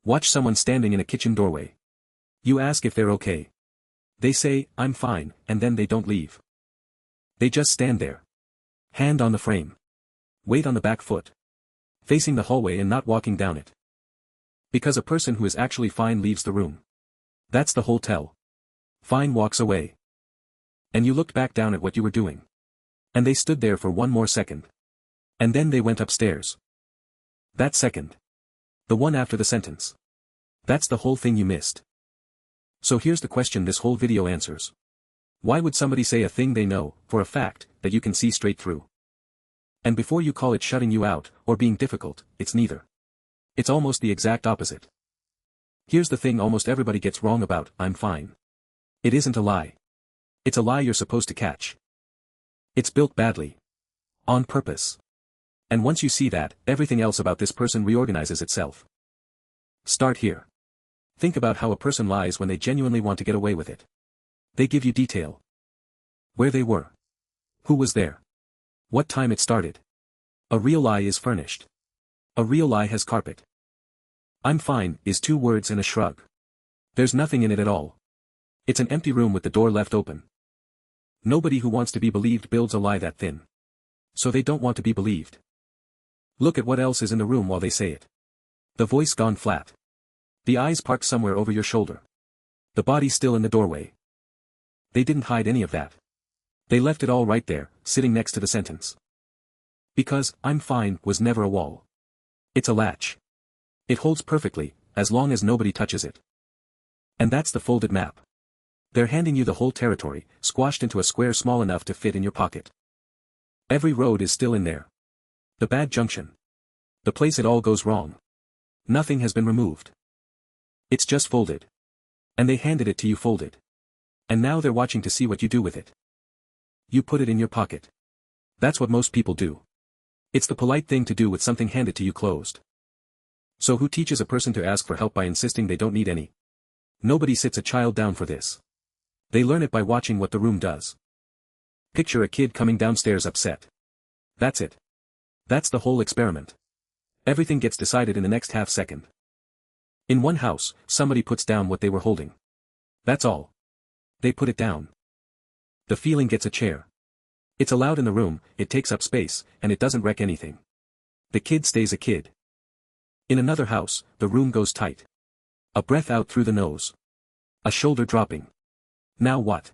Watch someone standing in a kitchen doorway. You ask if they're okay. They say, "I'm fine," and then they don't leave. They just stand there. Hand on the frame. Weight on the back foot. Facing the hallway and not walking down it. Because a person who is actually fine leaves the room. That's the whole tell. Fine walks away. And you looked back down at what you were doing. And they stood there for one more second. And then they went upstairs. That second. The one after the sentence. That's the whole thing you missed. So here's the question this whole video answers. Why would somebody say a thing they know, for a fact, that you can see straight through? And before you call it shutting you out, or being difficult, it's neither. It's almost the exact opposite. Here's the thing almost everybody gets wrong about, "I'm fine." It isn't a lie. It's a lie you're supposed to catch. It's built badly. On purpose. And once you see that, everything else about this person reorganizes itself. Start here. Think about how a person lies when they genuinely want to get away with it. They give you detail. Where they were. Who was there. What time it started. A real lie is furnished. A real lie has carpet. "I'm fine" is 2 words and a shrug. There's nothing in it at all. It's an empty room with the door left open. Nobody who wants to be believed builds a lie that thin. So they don't want to be believed. Look at what else is in the room while they say it. The voice gone flat. The eyes parked somewhere over your shoulder. The body still in the doorway. They didn't hide any of that. They left it all right there, sitting next to the sentence. Because, "I'm fine" was never a wall. It's a latch. It holds perfectly, as long as nobody touches it. And that's the folded map. They're handing you the whole territory, squashed into a square small enough to fit in your pocket. Every road is still in there. The bad junction. The place it all goes wrong. Nothing has been removed. It's just folded. And they handed it to you folded. And now they're watching to see what you do with it. You put it in your pocket. That's what most people do. It's the polite thing to do with something handed to you closed. So who teaches a person to ask for help by insisting they don't need any? Nobody sits a child down for this. They learn it by watching what the room does. Picture a kid coming downstairs upset. That's it. That's the whole experiment. Everything gets decided in the next half second. In one house, somebody puts down what they were holding. That's all. They put it down. The feeling gets a chair. It's allowed in the room, it takes up space, and it doesn't wreck anything. The kid stays a kid. In another house, the room goes tight. A breath out through the nose. A shoulder dropping. Now what?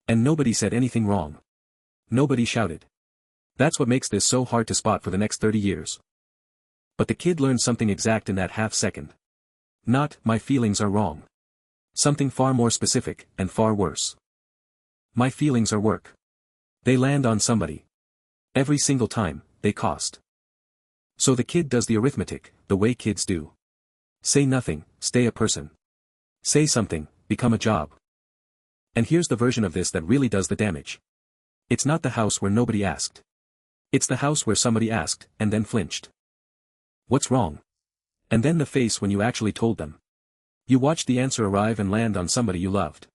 And nobody said anything wrong. Nobody shouted. That's what makes this so hard to spot for the next 30 years. But the kid learned something exact in that half second. Not, "My feelings are wrong." Something far more specific, and far worse. My feelings are work. They land on somebody. Every single time, they cost. So the kid does the arithmetic, the way kids do. Say nothing, stay a person. Say something, become a job. And here's the version of this that really does the damage. It's not the house where nobody asked. It's the house where somebody asked, and then flinched. What's wrong? And then the face when you actually told them. You watched the answer arrive and land on somebody you loved.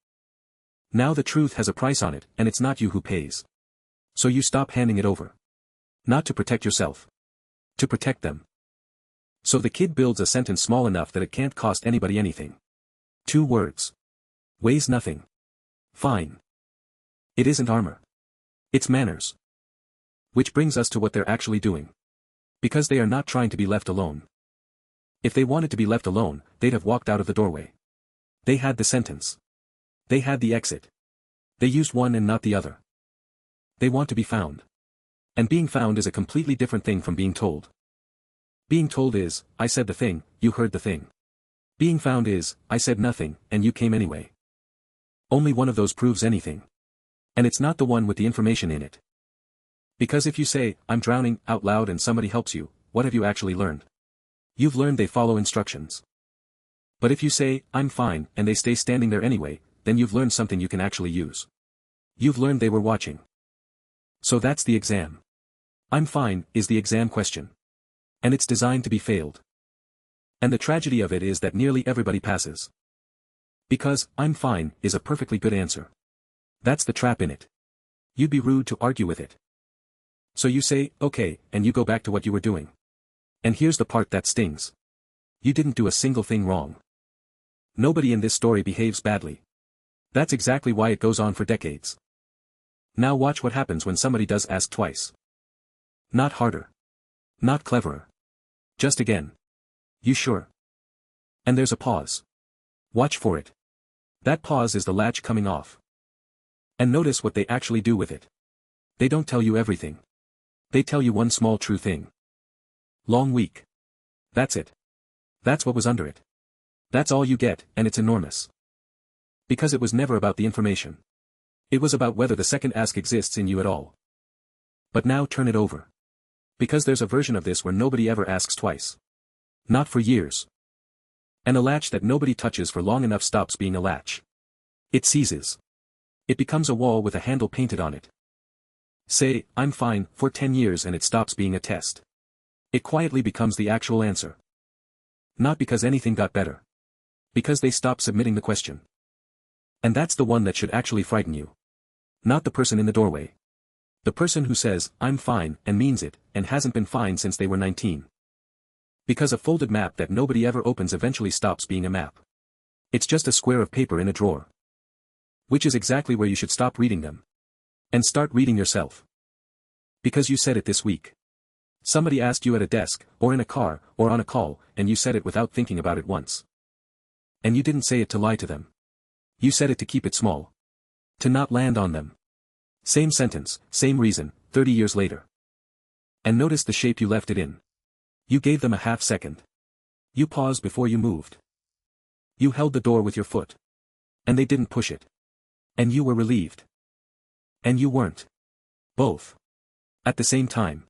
Now the truth has a price on it, and it's not you who pays. So you stop handing it over. Not to protect yourself. To protect them. So the kid builds a sentence small enough that it can't cost anybody anything. 2 words. Weighs nothing. Fine. It isn't armor. It's manners. Which brings us to what they're actually doing. Because they are not trying to be left alone. If they wanted to be left alone, they'd have walked out of the doorway. They had the sentence. They had the exit. They used one and not the other. They want to be found. And being found is a completely different thing from being told. Being told is, "I said the thing, you heard the thing." Being found is, "I said nothing, and you came anyway." Only one of those proves anything. And it's not the one with the information in it. Because if you say, "I'm drowning," out loud and somebody helps you, what have you actually learned? You've learned they follow instructions. But if you say, "I'm fine," and they stay standing there anyway, then you've learned something you can actually use. You've learned they were watching. So that's the exam. "I'm fine" is the exam question. And it's designed to be failed. And the tragedy of it is that nearly everybody passes. Because, "I'm fine" is a perfectly good answer. That's the trap in it. You'd be rude to argue with it. So you say, "Okay," and you go back to what you were doing. And here's the part that stings. You didn't do a single thing wrong. Nobody in this story behaves badly. That's exactly why it goes on for decades. Now watch what happens when somebody does ask twice. Not harder. Not cleverer. Just again. You sure? And there's a pause. Watch for it. That pause is the latch coming off. And notice what they actually do with it. They don't tell you everything. They tell you one small true thing. Long week. That's it. That's what was under it. That's all you get, and it's enormous. Because it was never about the information. It was about whether the second ask exists in you at all. But now turn it over. Because there's a version of this where nobody ever asks twice. Not for years. And a latch that nobody touches for long enough stops being a latch. It seizes. It becomes a wall with a handle painted on it. Say, I'm fine, for 10 years and it stops being a test. It quietly becomes the actual answer. Not because anything got better. Because they stopped submitting the question. And that's the one that should actually frighten you. Not the person in the doorway. The person who says, I'm fine, and means it, and hasn't been fine since they were 19. Because a folded map that nobody ever opens eventually stops being a map. It's just a square of paper in a drawer. Which is exactly where you should stop reading them. And start reading yourself. Because you said it this week. Somebody asked you at a desk, or in a car, or on a call, and you said it without thinking about it once. And you didn't say it to lie to them. You said it to keep it small. To not land on them. Same sentence, same reason, 30 years later. And notice the shape you left it in. You gave them a half second. You paused before you moved. You held the door with your foot. And they didn't push it. And you were relieved. And you weren't. Both. At the same time.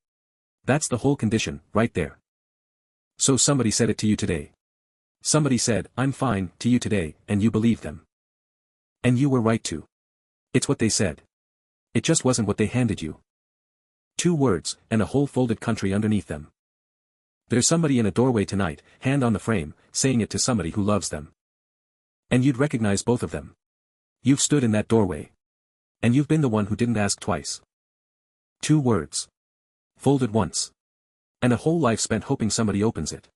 That's the whole condition, right there. So somebody said it to you today. Somebody said, I'm fine, to you today, and you believed them. And you were right to. It's what they said. It just wasn't what they handed you. 2 words, and a whole folded country underneath them. There's somebody in a doorway tonight, hand on the frame, saying it to somebody who loves them. And you'd recognize both of them. You've stood in that doorway. And you've been the one who didn't ask twice. 2 words. Folded once. And a whole life spent hoping somebody opens it.